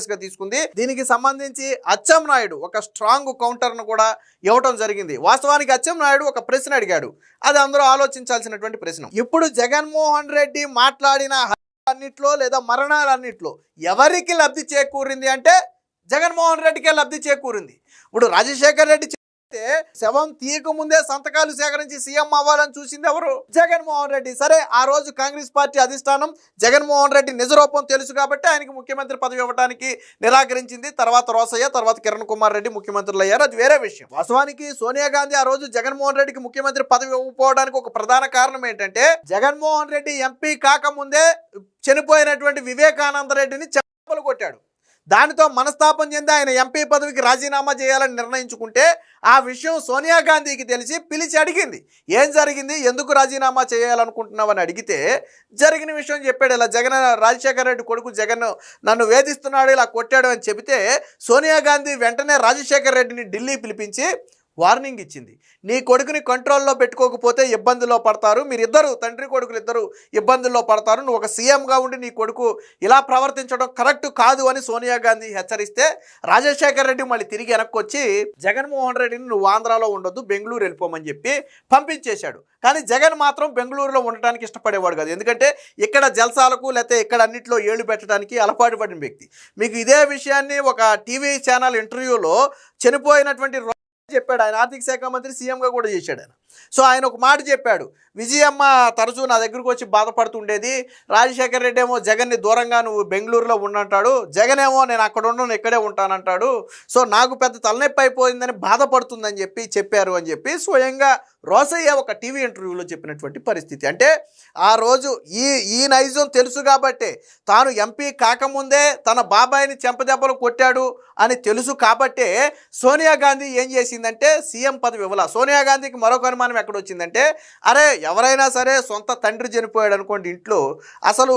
సీరియస్గా తీసుకుంది. దీనికి సంబంధించి అచ్చెన్నాయుడు ఒక స్ట్రాంగ్ కౌంటర్ను కూడా ఇవ్వటం జరిగింది. వాస్తవానికి అచ్చెన్నాయుడు ఒక ప్రశ్న అడిగాడు, అది అందరూ ఆలోచించాల్సినటువంటి ప్రశ్న. ఇప్పుడు జగన్మోహన్ రెడ్డి మాట్లాడిన అన్నిట్లో లేదా మరణాలన్నిట్లో ఎవరికి లబ్ధి చేకూరింది అంటే జగన్మోహన్ రెడ్డికే లబ్ధి చేకూరింది. ఇప్పుడు రాజశేఖర్ రెడ్డి శవం తీయక ముందే సంతకాలు సేకరించి సీఎం అవ్వాలని చూసింది ఎవరు? జగన్మోహన్ రెడ్డి. సరే, ఆ రోజు కాంగ్రెస్ పార్టీ అధిష్టానం జగన్మోహన్ రెడ్డి నిజరూపం తెలుసు కాబట్టి ఆయనకి ముఖ్యమంత్రి పదవి ఇవ్వడానికి నిరాకరించింది. తర్వాత రోసయ్య, తర్వాత కిరణ్ కుమార్ రెడ్డి ముఖ్యమంత్రులు అయ్యారు, అది వేరే విషయం. వాస్తవానికి సోనియా గాంధీ ఆ రోజు జగన్మోహన్ రెడ్డికి ముఖ్యమంత్రి పదవి ఇవ్వకపోవడానికి ఒక ప్రధాన కారణం ఏంటంటే జగన్మోహన్ రెడ్డి ఎంపీ కాకముందే చనిపోయినటువంటి వివేకానంద రెడ్డిని చెప్పులు కొట్టాడు. దానితో మనస్తాపం చెంది ఆయన ఎంపీ పదవికి రాజీనామా చేయాలని నిర్ణయించుకుంటే ఆ విషయం సోనియా గాంధీకి తెలిసి పిలిచి అడిగింది. ఏం జరిగింది, ఎందుకు రాజీనామా చేయాలనుకుంటున్నావని అడిగితే జరిగిన విషయం చెప్పాడు. ఇలా రాజశేఖర రెడ్డి కొడుకు జగన్ నన్ను వేధిస్తున్నాడు, ఇలా కొట్టాడు అని చెబితే సోనియా గాంధీ వెంటనే రాజశేఖర రెడ్డిని ఢిల్లీ పిలిపించి వార్నింగ్ ఇచ్చింది. నీ కొడుకుని కంట్రోల్లో పెట్టుకోకపోతే ఇబ్బందుల్లో పడతారు, మీరిద్దరు తండ్రి కొడుకులు ఇద్దరు ఇబ్బందుల్లో పడతారు, నువ్వు ఒక సీఎంగా ఉండి నీ కొడుకు ఇలా ప్రవర్తించడం కరెక్ట్ కాదు అని సోనియా గాంధీ హెచ్చరిస్తే రాజశేఖర్ రెడ్డి మళ్ళీ తిరిగి వెనక్కి వచ్చి జగన్మోహన్ రెడ్డిని నువ్వు ఆంధ్రాలో ఉండొద్దు, బెంగళూరు వెళ్ళిపోమని చెప్పి పంపించేశాడు. కానీ జగన్ మాత్రం బెంగళూరులో ఉండటానికి ఇష్టపడేవాడు కాదు. ఎందుకంటే ఇక్కడ జల్సాలకు లేకపోతే ఇక్కడ అన్నింటిలో ఏళ్ళు పెట్టడానికి అలవాటు పడిన వ్యక్తి. మీకు ఇదే విషయాన్ని ఒక టీవీ ఛానల్ ఇంటర్వ్యూలో చనిపోయినటువంటి చెప్పాడు. ఆయన ఆర్థిక శాఖ మంత్రి, సీఎంగా కూడా చేశాడు ఆయన. సో ఆయన ఒక మాట చెప్పాడు, విజయమ్మ తరచూ నా దగ్గరకు వచ్చి బాధపడుతుండేది, రాజశేఖర్ రెడ్డి ఏమో జగన్ని దూరంగా నువ్వు బెంగళూరులో ఉండంటాడు, జగన్ ఏమో నేను అక్కడ ఉండను ఇక్కడే ఉంటానంటాడు, సో నాకు పెద్ద తలనొప్పి అయిపోయిందని బాధపడుతుందని చెప్పారు అని చెప్పి స్వయంగా రోసయ్య ఒక టీవీ ఇంటర్వ్యూలో చెప్పినటువంటి పరిస్థితి. అంటే ఆ రోజు ఈ నైజం తెలుసు కాబట్టే, తాను ఎంపీ కాకముందే తన బాబాయిని చెంపదెబ్బలు కొట్టాడు అని తెలుసు కాబట్టే సోనియా గాంధీ ఏం చేసిందంటే సీఎం పదవి ఇవ్వాల. సోనియా గాంధీకి మరొక అనుమానం ఎక్కడొచ్చిందంటే, అరే ఎవరైనా సరే సొంత తండ్రి చనిపోయాడు అనుకోండి ఇంట్లో, అసలు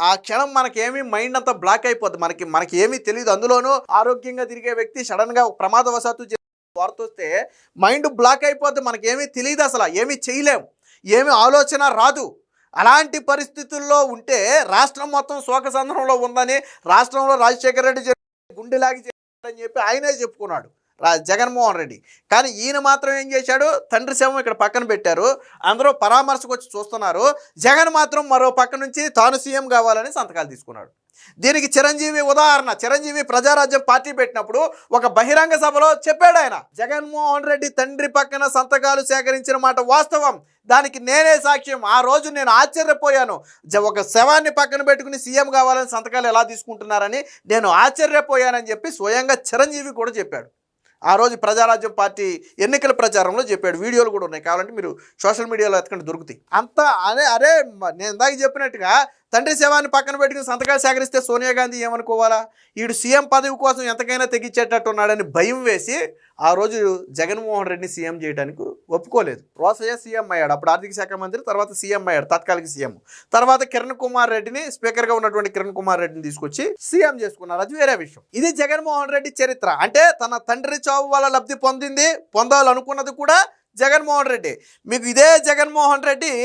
ఆ క్షణం మనకేమీ మైండ్ అంతా బ్లాక్ అయిపోద్ది, మనకి ఏమీ తెలియదు. అందులోనూ ఆరోగ్యంగా తిరిగే వ్యక్తి సడన్గా ప్రమాదవశాత్తు వార్త వస్తే మైండ్ బ్లాక్ అయిపోద్ది, మనకేమీ తెలియదు, అసలు ఏమీ చేయలేం, ఏమీ ఆలోచన రాదు. అలాంటి పరిస్థితుల్లో ఉంటే రాష్ట్రం మొత్తం శోకసంద్రంలో ఉందని, రాష్ట్రంలో రాజశేఖర రెడ్డి గుండెలాగి చేశాడని చెప్పి ఆయనే చెప్పుకున్నాడు జగన్మోహన్ రెడ్డి. కానీ ఈయన మాత్రం ఏం చేశాడు, తండ్రి శవం ఇక్కడ పక్కన పెట్టారు, అందరూ పరామర్శకు వచ్చి చూస్తున్నారు, జగన్ మాత్రం మరో పక్క నుంచి తాను సీఎం కావాలని సంతకాలు తీసుకున్నాడు. దీనికి చిరంజీవి ఉదాహరణ. చిరంజీవి ప్రజారాజ్యం పార్టీ పెట్టినప్పుడు ఒక బహిరంగ సభలో చెప్పాడు ఆయన, జగన్మోహన్ రెడ్డి తండ్రి పక్కన సంతకాలు సేకరించిన మాట వాస్తవం, దానికి నేనే సాక్ష్యం, ఆ రోజు నేను ఆశ్చర్యపోయాను, ఒక శవాన్ని పక్కన పెట్టుకుని సీఎం కావాలని సంతకాలు ఎలా తీసుకుంటున్నారని నేను ఆశ్చర్యపోయానని చెప్పి స్వయంగా చిరంజీవి కూడా చెప్పాడు. ఆ రోజు ప్రజారాజ్యం పార్టీ ఎన్నికల ప్రచారంలో చెప్పాడు. వీడియోలు కూడా ఉన్నాయి, కావాలంటే మీరు సోషల్ మీడియాలో ఎత్తుకంటే దొరుకుతాయి. అంతా అరే నేను ఇందాక చెప్పినట్టుగా తండ్రి శవాన్ని పక్కన పెట్టుకుని సంతకాలు సేకరిస్తే సోనియా గాంధీ ఏమనుకోవాలా, వీడు సీఎం పదవి కోసం ఎంతకైనా తెగించేటట్టు ఉన్నాడని భయం వేసి ఆ రోజు జగన్మోహన్ రెడ్డిని సీఎం చేయడానికి ఒప్పుకోలేదు. రోసయ్య సీఎం అయ్యాడు, అప్పుడు ఆర్థిక శాఖ మంత్రి, తర్వాత సీఎం అయ్యాడు, తాత్కాలిక సీఎం. తర్వాత కిరణ్ కుమార్ రెడ్డిని, స్పీకర్గా ఉన్నటువంటి కిరణ్ కుమార్ రెడ్డిని తీసుకొచ్చి సీఎం చేసుకున్నారు, అది వేరే విషయం. ఇది జగన్మోహన్ రెడ్డి చరిత్ర. అంటే తన తండ్రి చావు వల్ల లబ్ధి పొందాలనుకున్నది కూడా జగన్మోహన్ రెడ్డి. మీకు ఇదే జగన్మోహన్ రెడ్డి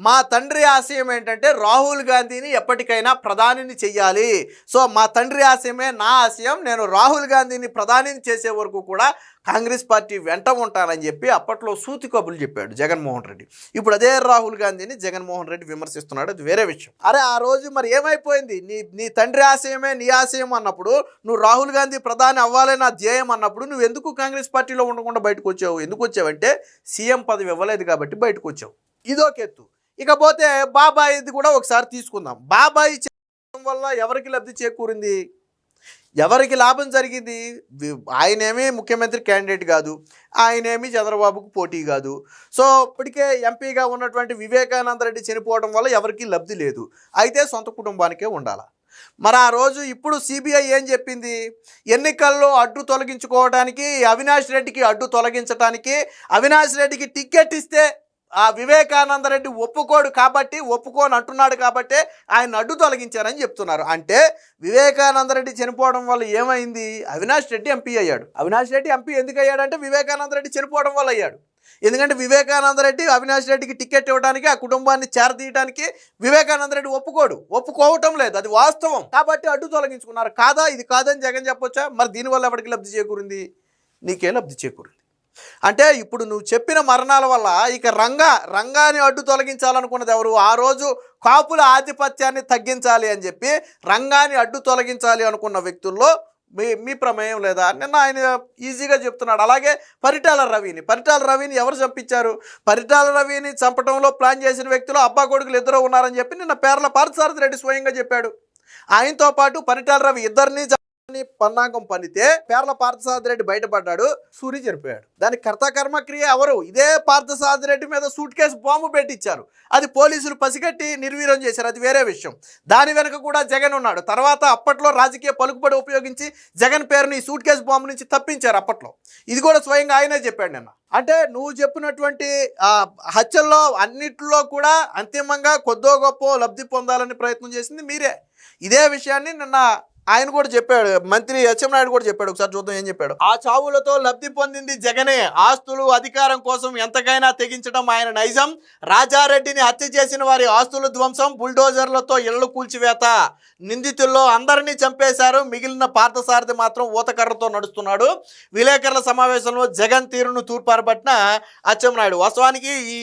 మా తండ్రి ఆశయం ఏంటంటే రాహుల్ గాంధీని ఎప్పటికైనా ప్రధానిని చెయ్యాలి, సో మా తండ్రి ఆశయమే నా ఆశయం, నేను రాహుల్ గాంధీని ప్రధానిని చేసే వరకు కూడా కాంగ్రెస్ పార్టీ వెంట ఉంటానని చెప్పి అప్పట్లో సూతి కబుర్లు చెప్పాడు జగన్మోహన్ రెడ్డి. ఇప్పుడు అదే రాహుల్ గాంధీని జగన్మోహన్ రెడ్డి విమర్శిస్తున్నాడు, అది వేరే విషయం. అరే ఆ రోజు మరి ఏమైపోయింది, నీ తండ్రి ఆశయమే నీ ఆశయం అన్నప్పుడు, నువ్వు రాహుల్ గాంధీ ప్రధాని అవ్వాలే నా ధ్యేయం అన్నప్పుడు నువ్వు ఎందుకు కాంగ్రెస్ పార్టీలో ఉండకుండా బయటకు వచ్చావు? ఎందుకు వచ్చావంటే సీఎం పదవి ఇవ్వలేదు కాబట్టి బయటకు వచ్చావు. ఇదొకెత్తు. ఇకపోతే బాబాయిది కూడా ఒకసారి తీసుకుందాం. బాబాయి చేయడం వల్ల ఎవరికి లబ్ధి చేకూరింది, ఎవరికి లాభం జరిగింది? ఆయనేమీ ముఖ్యమంత్రి క్యాండిడేట్ కాదు, ఆయనేమీ చంద్రబాబుకు పోటీ కాదు. సో ఇప్పటికే ఎంపీగా ఉన్నటువంటి వివేకానంద రెడ్డి చనిపోవడం వల్ల ఎవరికి లబ్ధి లేదు, అయితే సొంత కుటుంబానికే ఉండాలి. మరి ఆ రోజు ఇప్పుడు సిబిఐ ఏం చెప్పింది, ఎన్నికల్లో అడ్డు తొలగించుకోవడానికి అవినాష్ రెడ్డికి అడ్డు తొలగించడానికి అవినాష్ రెడ్డికి టికెట్ ఇస్తే ఆ వివేకానంద రెడ్డి ఒప్పుకోని అంటున్నాడు కాబట్టి ఆయన అడ్డు తొలగించారని చెప్తున్నారు. అంటే వివేకానంద రెడ్డి చనిపోవడం వల్ల ఏమైంది, అవినాష్ రెడ్డి ఎంపీ అయ్యాడు. అవినాష్ రెడ్డి ఎంపీ ఎందుకు అయ్యాడంటే వివేకానంద రెడ్డి చనిపోవడం వల్ల అయ్యాడు. ఎందుకంటే వివేకానంద రెడ్డి అవినాష్ రెడ్డికి టికెట్ ఇవ్వడానికి, ఆ కుటుంబాన్ని చేరదీయడానికి వివేకానంద రెడ్డి ఒప్పుకోవటం లేదు, అది వాస్తవం. కాబట్టి అడ్డు తొలగించుకున్నారు. కాదా, ఇది కాదని జగన్ చెప్పొచ్చా? మరి దీనివల్ల ఎవరికి లబ్ధి చేకూరింది? నీకే లబ్ధి చేకూరింది. అంటే ఇప్పుడు నువ్వు చెప్పిన మరణాల వల్ల ఇక రంగాన్ని అడ్డు తొలగించాలనుకున్నది ఎవరు? ఆ రోజు కాపుల ఆధిపత్యాన్ని తగ్గించాలి అని చెప్పి రంగాన్ని అడ్డు తొలగించాలి అనుకున్న వ్యక్తుల్లో మీ ప్రమేయం లేదా? నిన్న ఆయన ఈజీగా చెప్తున్నాడు. అలాగే పరిటాల రవిని ఎవరు చంపించారు? పరిటాల రవిని చంపడంలో ప్లాన్ చేసిన వ్యక్తులు అబ్బా కొడుకులు ఇద్దరు ఉన్నారని చెప్పి నిన్న పేర్ల పార్థసారథి రెడ్డి స్వయంగా చెప్పాడు. ఆయనతో పాటు పరిటాల రవి ఇద్దరిని పన్నాగం పనితే పేర్ల పార్థసారథి రెడ్డి బయటపడ్డాడు, సూరి చనిపోయాడు. దానికి కర్తకర్మక్రియ ఎవరు? ఇదే పార్థసారథి రెడ్డి మీద సూట్ కేసు బాంబు పెట్టించారు. అది పోలీసులు పసిగట్టి నిర్వీర్యం చేశారు, అది వేరే విషయం. దాని వెనుక కూడా జగన్ ఉన్నాడు. తర్వాత అప్పట్లో రాజకీయ పలుకుబడి ఉపయోగించి జగన్ పేరుని ఈ సూట్ కేసు బాంబు నుంచి తప్పించారు అప్పట్లో. ఇది కూడా స్వయంగా ఆయనే చెప్పాడు నిన్న. అంటే నువ్వు చెప్పినటువంటి హత్యల్లో అన్నిట్లో కూడా అంతిమంగా కొద్దో గొప్ప లబ్ధి పొందాలని ప్రయత్నం చేసింది మీరే. ఇదే విషయాన్ని నిన్న ఆయన కూడా చెప్పాడు, మంత్రి అచ్చెన్నాయుడు కూడా చెప్పాడు. ఒకసారి చూద్దాం ఏం చెప్పాడు. ఆ చావులతో లబ్ధి పొందింది జగనే, ఆస్తులు అధికారం కోసం ఎంతకైనా తెగించడం ఆయన నైజం, రాజారెడ్డిని హత్య చేసిన వారి ఆస్తుల ధ్వంసం, బుల్డోజర్లతో ఇళ్లు కూల్చివేత, నిందితుల్లో అందరినీ చంపేశారు, మిగిలిన పార్థసారథి మాత్రం ఊతకర్రతో నడుస్తున్నాడు. విలేకరుల సమావేశంలో జగన్ తీరును తూర్పారబట్టిన అచ్చెన్నాయుడు. వాస్తవానికి ఈ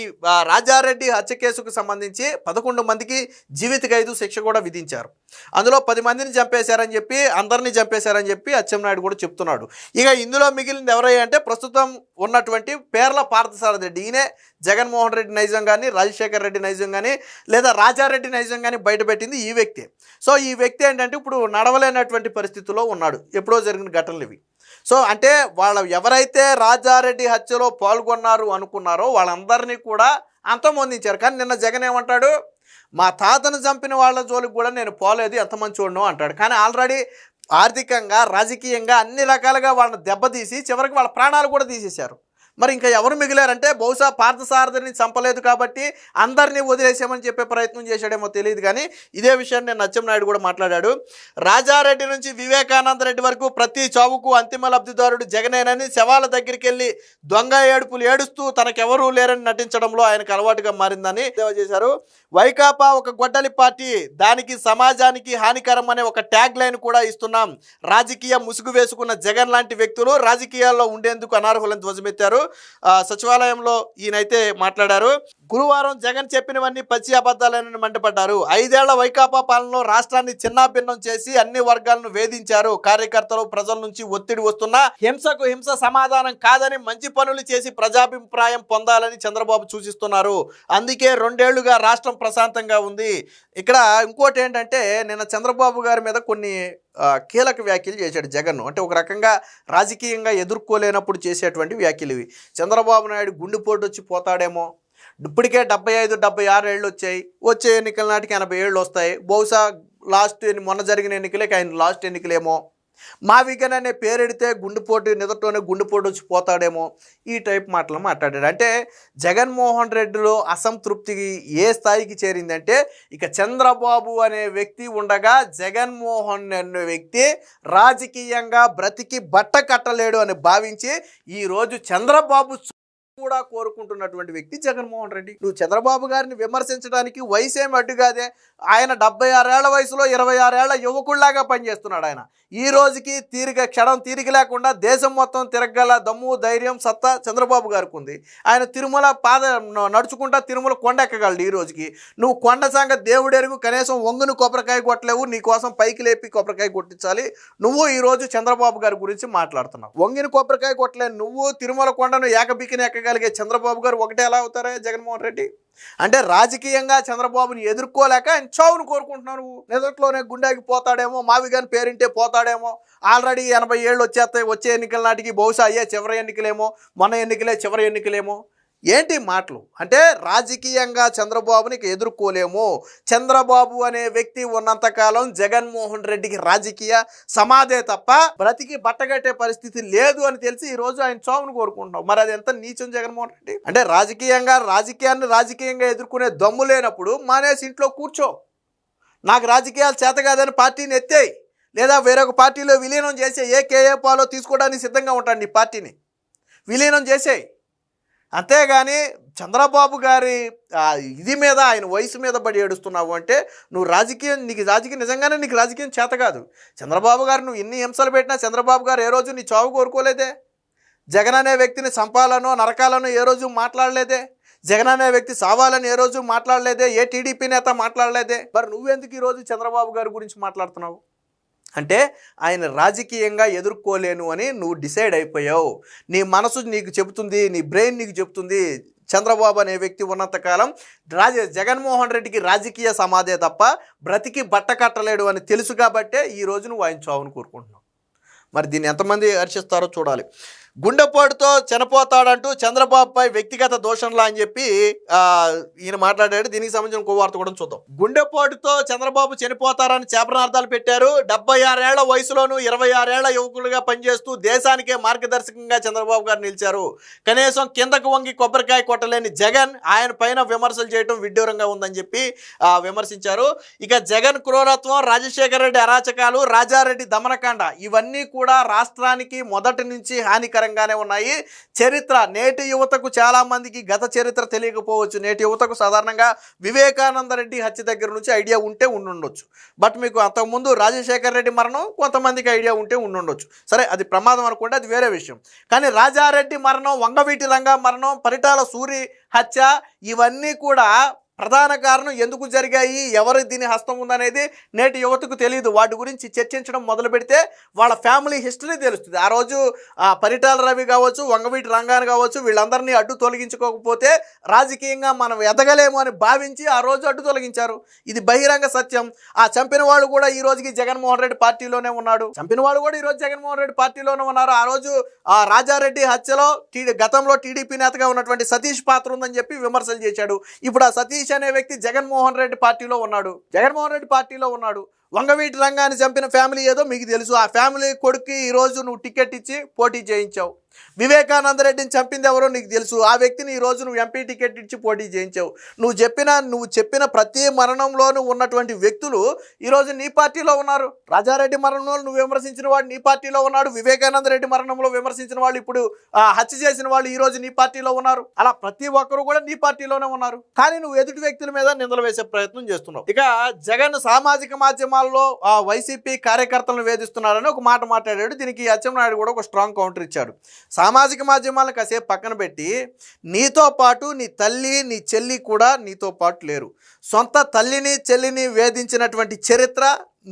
రాజారెడ్డి హత్య కేసుకు సంబంధించి 11 మందికి జీవిత ఖైదు శిక్ష కూడా విధించారు. అందులో 10 మందిని చంపేశారని చెప్పి, అందరినీ చంపేశారని చెప్పి అచ్చెన్నాయుడు కూడా చెప్తున్నాడు. ఇక ఇందులో మిగిలింది ఎవరయ్యా అంటే ప్రస్తుతం ఉన్నటువంటి పేర్ల పార్థసారథి రెడ్డి. ఈయనే జగన్మోహన్ రెడ్డి నైజం కానీ, రాజశేఖర్ రెడ్డి నైజం కానీ, లేదా రాజారెడ్డి నైజం కానీ బయటపెట్టింది ఈ వ్యక్తి. సో ఈ వ్యక్తి ఏంటంటే ఇప్పుడు నడవలేనటువంటి పరిస్థితుల్లో ఉన్నాడు. ఎప్పుడో జరిగిన ఘటనలు ఇవి. సో అంటే ఎవరైతే రాజారెడ్డి హత్యలో పాల్గొన్నారు అనుకున్నారో వాళ్ళందరినీ కూడా అంతమొందించారు. కానీ నిన్న జగన్ ఏమంటాడు? మా తాతను చంపిన వాళ్ళ జోలికి కూడా నేను పోలేదు, ఎంతమంది చూడను అంటాడు. కానీ ఆల్రెడీ ఆర్థికంగా, రాజకీయంగా అన్ని రకాలుగా వాళ్ళని దెబ్బతీసి చివరికి వాళ్ళ ప్రాణాలు కూడా తీసేశారు. మరి ఇంకా ఎవరు మిగిలారంటే బహుశా పార్థసారథిని చంపలేదు కాబట్టి అందరినీ వదిలేసామని చెప్పే ప్రయత్నం చేశాడేమో తెలియదు. కానీ ఇదే విషయాన్ని నేను అచ్చెన్నాయుడు కూడా మాట్లాడాడు. రాజారెడ్డి నుంచి వివేకానంద రెడ్డి వరకు ప్రతి చావుకు అంతిమ లబ్ధిదారుడు జగనేనని, శవాల దగ్గరికి వెళ్ళి దొంగ ఏడుపులు ఏడుస్తూ తనకెవరూ లేరని నటించడంలో ఆయనకు అలవాటుగా మారిందని చేశారు. వైకాపా ఒక గొడ్డలి పార్టీ, దానికి సమాజానికి హానికరం అనే ఒక ట్యాగ్ లైన్ కూడా ఇస్తున్నాం. రాజకీయ ముసుగు వేసుకున్న జగన్ లాంటి వ్యక్తులు రాజకీయాల్లో ఉండేందుకు అనర్హులను ధ్వజమెత్తారు. సచివాలయంలో ఈయనైతే మాట్లాడారు. గురువారం జగన్ చెప్పినవన్నీ పచ్చి అబద్ధాలని మండిపడ్డారు. 5 ఏళ్ల వైకాపా పాలనలో రాష్ట్రాన్ని చిన్నాభిన్నం చేసి అన్ని వర్గాలను వేధించారు. కార్యకర్తలు, ప్రజల నుంచి ఒత్తిడి వస్తున్నా హింసకు హింస సమాధానం కాదని, మంచి పనులు చేసి ప్రజాభిప్రాయం పొందాలని చంద్రబాబు సూచిస్తున్నారు. అందుకే 2 ఏళ్లుగా రాష్ట్రం ప్రశాంతంగా ఉంది. ఇక్కడ ఇంకోటి ఏంటంటే నిన్న చంద్రబాబు గారి మీద కొన్ని కీలక వ్యాఖ్యలు చేశాడు జగన్. అంటే ఒక రకంగా రాజకీయంగా ఎదుర్కోలేనప్పుడు చేసేటువంటి వ్యాఖ్యలు ఇవి. చంద్రబాబు నాయుడు గుండెపోటు వచ్చి పోతాడేమో, ఇప్పటికే 75-76 ఏళ్ళు వచ్చాయి, వచ్చే ఎన్నికల నాటికి 80 ఏళ్ళు వస్తాయి. బహుశా మొన్న జరిగిన ఎన్నికలే ఆయన లాస్ట్ ఎన్నికలేమో. మావిగన్ అనే పేరెడితే నిదటోనే గుండెపోటు వచ్చి పోతాడేమో, ఈ టైప్ మాటలు మాట్లాడాడు. అంటే జగన్మోహన్ రెడ్డిలో అసంతృప్తికి ఏ స్థాయికి చేరిందంటే ఇక చంద్రబాబు అనే వ్యక్తి ఉండగా జగన్మోహన్ అనే వ్యక్తి రాజకీయంగా బ్రతికి బట్ట కట్టలేడు అని భావించి ఈరోజు చంద్రబాబు కూడా కోరుకుంటున్నటువంటి వ్యక్తి జగన్మోహన్ రెడ్డి. నువ్వు చంద్రబాబు గారిని విమర్శించడానికి వయసేమి అడ్డు కాదే. ఆయన 76 ఏళ్ల వయసులో 26 ఏళ్ల యువకుళ్లాగా పనిచేస్తున్నాడు. ఆయన ఈ రోజుకి క్షణం తీరిక లేకుండా దేశం మొత్తం తిరగగల దమ్ము, ధైర్యం, సత్తా చంద్రబాబు గారికి ఉంది. ఆయన తిరుమల నడుచుకుంటా తిరుమల కొండ ఎక్కగలడు. ఈ రోజుకి నువ్వు కొండ సంగ దేవుడెరుగు, కనీసం వంగును కొబ్బరికాయ కొట్టలేవు. నీ కోసం పైకి లేపి కొబ్బరికాయ కొట్టించాలి. నువ్వు ఈరోజు చంద్రబాబు గారి గురించి మాట్లాడుతున్నావు. వంగిన కొబ్బరికాయ కొట్టలేను నువ్వు, తిరుమల కొండను ఏకబిక్కిని ఎక్కగలిగే చంద్రబాబు గారు ఒకటే ఎలా అవుతారా జగన్మోహన్ రెడ్డి? అంటే రాజకీయంగా చంద్రబాబుని ఎదుర్కోలేక ఆయన చావును కోరుకుంటున్నావు. నువ్వు నిదట్లోనే గుండెకి పోతాడేమో, మావిగాని పేరింటే పోతాడేమో, ఆల్రెడీ 80 ఏళ్ళు వచ్చేస్తాయి, వచ్చే ఎన్నికల నాటికి బహుశా అయ్యే చివరి ఎన్నికలేమో, మొన్న ఎన్నికలే చివరి ఎన్నికలేమో. ఏంటి మాటలు? అంటే రాజకీయంగా చంద్రబాబుని ఎదుర్కోలేము. చంద్రబాబు అనే వ్యక్తి ఉన్నంతకాలం జగన్మోహన్ రెడ్డికి రాజకీయ సమాధే తప్ప బ్రతికి బట్టగట్టే పరిస్థితి లేదు అని తెలిసి ఈరోజు ఆయన చావును కోరుకుంటున్నాం. మరి అది ఎంత నీచం జగన్మోహన్ రెడ్డి? అంటే రాజకీయంగా ఎదుర్కొనే దమ్ము లేనప్పుడు మానేసి ఇంట్లో కూర్చో. నాకు రాజకీయాలు చేత కాదని పార్టీని ఎత్తేయి, లేదా వేరొక పార్టీలో విలీనం చేసే ఏ కేఏ పాలో తీసుకోవడానికి సిద్ధంగా ఉంటాను. నీ పార్టీని విలీనం చేసేయి. అంతేగాని చంద్రబాబు గారి ఇది మీద ఆయన వయసు మీద పడి ఏడుస్తున్నావు అంటే నువ్వు నీకు రాజకీయం నిజంగానే నీకు రాజకీయం చేత కాదు. చంద్రబాబు గారు నువ్వు ఇన్ని హింసలు పెట్టినా చంద్రబాబు గారు ఏ రోజు నీ చావు కోరుకోలేదే. జగన్ అనే వ్యక్తిని చంపాలనో నరకాలనో ఏ రోజు మాట్లాడలేదే. జగన్ అనే వ్యక్తి సావాలని ఏ రోజు మాట్లాడలేదే. ఏ టీడీపీ నేత మాట్లాడలేదే. మరి నువ్వెందుకు ఈరోజు చంద్రబాబు గారి గురించి మాట్లాడుతున్నావు అంటే ఆయన రాజకీయంగా ఎదుర్కోలేను అని నువ్వు డిసైడ్ అయిపోయావు. నీ మనసు నీకు చెబుతుంది, నీ బ్రెయిన్ నీకు చెబుతుంది చంద్రబాబు అనే వ్యక్తి ఉన్నంతకాలం జగన్మోహన్ రెడ్డికి రాజకీయ సమాధే తప్ప బ్రతికి బట్ట కట్టలేడు అని తెలుసు కాబట్టే ఈరోజు నువ్వు ఆయన చావును కోరుకుంటున్నావు. మరి దీన్ని ఎంతమంది హర్షిస్తారో చూడాలి. గుండెపోటుతో చనిపోతాడంటూ చంద్రబాబుపై వ్యక్తిగత దోషంలా అని చెప్పి ఈయన మాట్లాడాడు. దీనికి సంబంధించిన ఇంకో వార్త కూడా చూద్దాం. గుండెపోటుతో చంద్రబాబు చనిపోతారని చేపనార్థాలు పెట్టారు. 76 ఏళ్ల వయసులోనూ 26 ఏళ్ల యువకులుగా పనిచేస్తూ దేశానికే మార్గదర్శకంగా చంద్రబాబు గారు నిలిచారు. కనీసం కిందకు వంగి కొబ్బరికాయ కొట్టలేని జగన్ ఆయన పైన విమర్శలు చేయడం విడ్డూరంగా ఉందని చెప్పి విమర్శించారు. ఇక జగన్ క్రూరత్వం, రాజశేఖర రెడ్డి అరాచకాలు, రాజారెడ్డి దమనకాండ ఇవన్నీ కూడా రాష్ట్రానికి మొదటి నుంచి హానికరంగానే ఉన్నాయి. చరిత్ర నేటి యువతకు చాలా మందికి గత చరిత్ర తెలియకపోవచ్చు. నేటి యువతకు సాధారణంగా వివేకానంద రెడ్డి హత్య దగ్గర నుంచి ఐడియా ఉంటే ఉండుండొచ్చు. బట్ మీకు అంతకుముందు రాజశేఖర రెడ్డి మరణం కొంతమందికి ఐడియా ఉంటే ఉండుండొచ్చు. సరే, అది ప్రమాదం అనుకోండి, అది వేరే విషయం. కానీ రాజారెడ్డి మరణం, వంగవీటి రంగా మరణం, పరిటాల సూరి హత్య ఇవన్నీ కూడా ప్రధాన కారణం ఎందుకు జరిగాయి, ఎవరు దీని హస్తం ఉందనేది నేటి యువతకు తెలియదు. వాటి గురించి చర్చించడం మొదలు పెడితే వాళ్ళ ఫ్యామిలీ హిస్టరీ తెలుస్తుంది. ఆ రోజు పరిటాల రవి కావచ్చు, వంగవీటి రంగాను కావచ్చు, వీళ్ళందరినీ అడ్డు తొలగించుకోకపోతే రాజకీయంగా మనం ఎదగలేము అని భావించి ఆ రోజు అడ్డు తొలగించారు. ఇది బహిరంగ సత్యం. ఆ చంపిన వాళ్ళు కూడా ఈ రోజుకి జగన్మోహన్ రెడ్డి పార్టీలోనే ఉన్నాడు. చంపిన వాళ్ళు కూడా ఈ రోజు జగన్మోహన్ రెడ్డి పార్టీలోనే ఉన్నారు. ఆ రోజు రాజారెడ్డి హత్యలో గతంలో టీడీపీ నేతగా ఉన్నటువంటి సతీష్ పాత్ర ఉందని చెప్పి విమర్శలు చేశాడు. ఇప్పుడు ఆ సతీష్ అనే వ్యక్తి జగన్మోహన్ రెడ్డి పార్టీలో ఉన్నాడు. వంగవీటి రంగాన్ని చంపిన ఫ్యామిలీ ఏదో మీకు తెలుసు. ఆ ఫ్యామిలీ కొడుక్కి ఈరోజు నువ్వు టికెట్ ఇచ్చి పోటీ చేయించావు. వివేకానంద రెడ్డిని చంపింది ఎవరో నీకు తెలుసు. ఆ వ్యక్తిని ఈరోజు నువ్వు ఎంపీ టికెట్ ఇచ్చి పోటీ చేయించావు. నువ్వు చెప్పిన ప్రతి మరణంలోనూ ఉన్నటువంటి వ్యక్తులు ఈరోజు నీ పార్టీలో ఉన్నారు. రాజారెడ్డి మరణంలో నువ్వు విమర్శించిన వాడు నీ పార్టీలో ఉన్నాడు. వివేకానంద రెడ్డి మరణంలో విమర్శించిన వాళ్ళు, ఇప్పుడు హత్య చేసిన వాళ్ళు ఈరోజు నీ పార్టీలో ఉన్నారు. అలా ప్రతి ఒక్కరు కూడా నీ పార్టీలోనే ఉన్నారు. కానీ నువ్వు ఎదుటి వ్యక్తుల మీద నిందలు వేసే ప్రయత్నం చేస్తున్నావు. ఇక జగన్ సామాజిక మాధ్యమాల్లో వైసీపీ కార్యకర్తలను వేధిస్తున్నారని ఒక మాట మాట్లాడాడు. దీనికి అచ్చెన్నాయుడు కూడా ఒక స్ట్రాంగ్ కౌంటర్ ఇచ్చాడు. సామాజిక మాధ్యమాలను కాసేపు పక్కన పెట్టి నీతో పాటు నీ తల్లి నీ చెల్లి కూడా నీతో పాటు లేరు. సొంత తల్లిని చెల్లిని వేధించినటువంటి చరిత్ర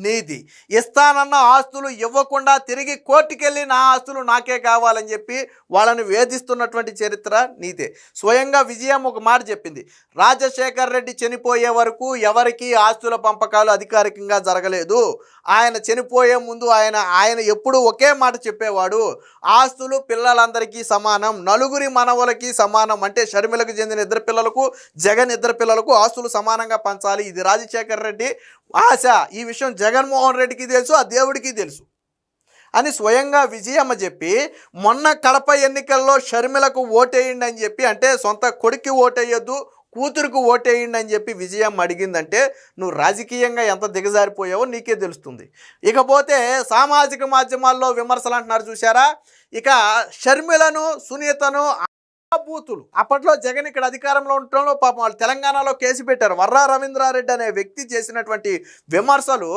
నీది. ఇస్తానన్న ఆస్తులు ఇవ్వకుండా తిరిగి కోర్టుకెళ్ళి నా ఆస్తులు నాకే కావాలని చెప్పి వాళ్ళని వేధిస్తున్నటువంటి చరిత్ర నీదే. స్వయంగా విజయం ఒక మాట చెప్పింది, రాజశేఖర్ రెడ్డి చనిపోయే వరకు ఎవరికి ఆస్తుల పంపకాలు అధికారికంగా జరగలేదు. ఆయన చనిపోయే ముందు ఆయన ఎప్పుడూ ఒకే మాట చెప్పేవాడు, ఆస్తులు పిల్లలందరికీ సమానం, నలుగురి మనవలకి సమానం. అంటే షర్మిలకు చెందిన 2 పిల్లలకు, జగన్ 2 పిల్లలకు ఆస్తులు సమానంగా పంచాలి. ఇది రాజశేఖర్ రెడ్డి ఆశ. ఈ విషయం జగన్మోహన్ రెడ్డికి తెలుసు, ఆ దేవుడికి తెలుసు అని స్వయంగా విజయమ్మ చెప్పి, మొన్న కడప ఎన్నికల్లో షర్మిలకు ఓటేయండి అని చెప్పి, అంటే సొంత కొడుక్కి ఓటేయొద్దు కూతురుకు ఓటేయండి అని చెప్పి విజయమ్మ అడిగిందంటే నువ్వు రాజకీయంగా ఎంత దిగజారిపోయావో నీకే తెలుస్తుంది. ఇకపోతే సామాజిక మాధ్యమాల్లో విమర్శలు అంటున్నారు చూసారా. ఇక షర్మిలను, సునీతను బూతులు అప్పట్లో జగన్ ఇక్కడ అధికారంలో ఉండటంలో పాపం వాళ్ళు తెలంగాణలో కేసు పెట్టారు. వర్రా రవీంద్రారెడ్డి అనే వ్యక్తి చేసినటువంటి విమర్శలు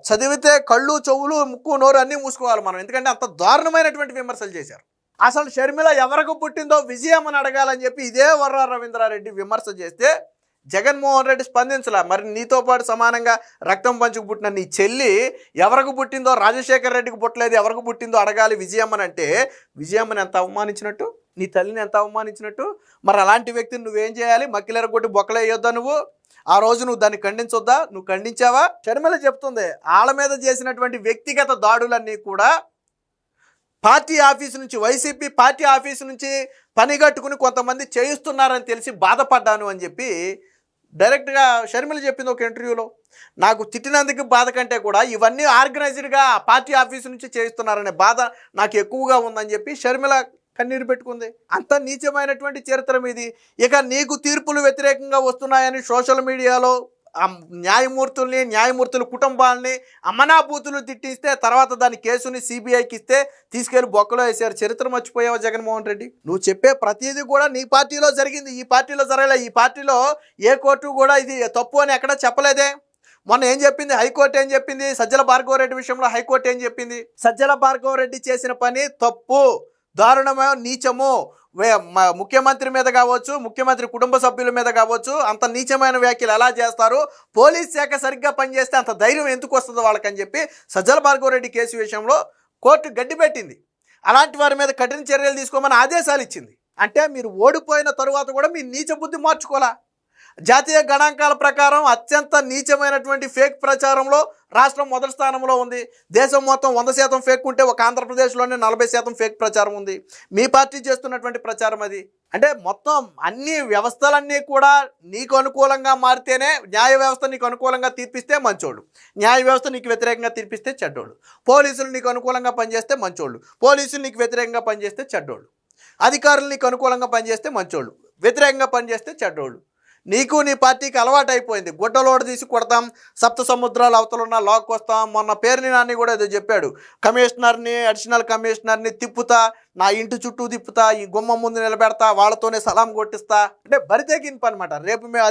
చదివితే కళ్ళు, చెవులు, ముక్కు, నోరు అన్నీ మూసుకోవాలి మనం. ఎందుకంటే అంత దారుణమైనటువంటి విమర్శలు చేశారు. అసలు షర్మిల ఎవరికి పుట్టిందో విజయమ్మని అడగాలని చెప్పి ఇదే వర్రా రవీంద్రారెడ్డి విమర్శ చేస్తే జగన్మోహన్ రెడ్డి స్పందించలే. మరి నీతో పాటు సమానంగా రక్తం పంచుకు పుట్టిన నీ చెల్లి ఎవరికి పుట్టిందో, రాజశేఖర్ రెడ్డికి పుట్టలేదు, ఎవరికి పుట్టిందో అడగాలి విజయమ్మని అంటే విజయమ్మని ఎంత అవమానించినట్టు, నీ తల్లిని ఎంత అవమానించినట్టు. మరి అలాంటి వ్యక్తిని నువ్వేం చేయాలి? మక్కిలెరగొట్టి బొక్కలేయొద్దా నువ్వు? ఆ రోజు నువ్వు దాన్ని ఖండించొద్దా? నువ్వు ఖండించావా? షర్మిల చెప్తుంది వాళ్ళ మీద చేసినటువంటి వ్యక్తిగత దాడులన్నీ కూడా పార్టీ ఆఫీసు నుంచి, వైసీపీ పార్టీ ఆఫీసు నుంచి పనిగట్టుకుని కొంతమంది చేయిస్తున్నారని తెలిసి బాధపడ్డాను అని చెప్పి డైరెక్ట్గా షర్మిల చెప్పింది ఒక ఇంటర్వ్యూలో. నాకు తిట్టినందుకు బాధ కంటే కూడా ఇవన్నీ ఆర్గనైజ్డ్గా పార్టీ ఆఫీసు నుంచి చేయిస్తున్నారనే బాధ నాకు ఎక్కువగా ఉందని చెప్పి షర్మిల కన్నీరు పెట్టుకుంది. అంత నీచమైనటువంటి చరిత్ర మీది. ఇక నీకు తీర్పులు వ్యతిరేకంగా వస్తున్నాయని సోషల్ మీడియాలో ఆ న్యాయమూర్తుల కుటుంబాలని అమనాభూతులు తిట్టిస్తే తర్వాత దాని కేసుని సిబిఐకి ఇస్తే తీసుకెళ్లి బొక్కలో వేసారు. చరిత్ర మర్చిపోయావా జగన్మోహన్ రెడ్డి? నువ్వు చెప్పే ప్రతిదీ కూడా నీ పార్టీలో జరిగింది, ఈ పార్టీలో జరగలే. ఈ పార్టీలో ఏ కోర్టు కూడా ఇది తప్పు అని ఎక్కడా చెప్పలేదే. మొన్న ఏం చెప్పింది హైకోర్టు? ఏం చెప్పింది? సజ్జల భార్గవరెడ్డి విషయంలో హైకోర్టు ఏం చెప్పింది? సజ్జల భార్గవరెడ్డి చేసిన పని తప్పు, దారుణమైన, నీచము, ముఖ్యమంత్రి మీద కావచ్చు, ముఖ్యమంత్రి కుటుంబ సభ్యుల మీద కావచ్చు, అంత నీచమైన వ్యాఖ్యలు ఎలా చేస్తారు? పోలీస్ శాఖ సరిగ్గా పనిచేస్తే అంత ధైర్యం ఎందుకు వస్తుందో వాళ్ళకని చెప్పి సజ్జల భార్గవరెడ్డి కేసు విషయంలో కోర్టు గడ్డి పెట్టింది. అలాంటి వారి మీద కఠిన చర్యలు తీసుకోమని ఆదేశాలు ఇచ్చింది. అంటే మీరు ఓడిపోయిన తరువాత కూడా మీ నీచ బుద్ధి మార్చుకోవాలా? జాతీయ గణాంకాల ప్రకారం అత్యంత నీచమైనటువంటి ఫేక్ ప్రచారంలో రాష్ట్రం మొదటి స్థానంలో ఉంది. దేశం మొత్తం 100% ఫేక్ ఉంటే ఒక ఆంధ్రప్రదేశ్లోనే 40% ఫేక్ ప్రచారం ఉంది. మీ పార్టీ చేస్తున్నటువంటి ప్రచారం అది. అంటే మొత్తం అన్ని వ్యవస్థలన్నీ కూడా నీకు అనుకూలంగా మారితేనే, న్యాయ వ్యవస్థ నీకు అనుకూలంగా తీర్పిస్తే మంచోళ్ళు, న్యాయ వ్యవస్థ నీకు వ్యతిరేకంగా తీర్పిస్తే చెడ్డోళ్ళు, పోలీసులు నీకు అనుకూలంగా పనిచేస్తే మంచోళ్ళు, పోలీసులు నీకు వ్యతిరేకంగా పనిచేస్తే చెడ్డోళ్ళు, అధికారులు నీకు అనుకూలంగా పనిచేస్తే మంచోళ్ళు, వ్యతిరేకంగా పనిచేస్తే చెడ్డోళ్ళు. నీకు నీ పార్టీకి అలవాటు అయిపోయింది. గుడ్డలోడు తీసి కొడతాం, సప్త సముద్రాలు అవతలున్న లాక్కొస్తాం. మొన్న పేర్ని నాని కూడా ఏదో చెప్పాడు, కమిషనర్ని, అడిషనల్ కమిషనర్ని తిప్పుతా, నా ఇంటి చుట్టూ తిప్పుతా, ఈ గుమ్మం ముందు నిలబెడతా, వాళ్ళతోనే సలాం కొట్టిస్తా. అంటే బరితెగింపు అనమాట. రేపు మేము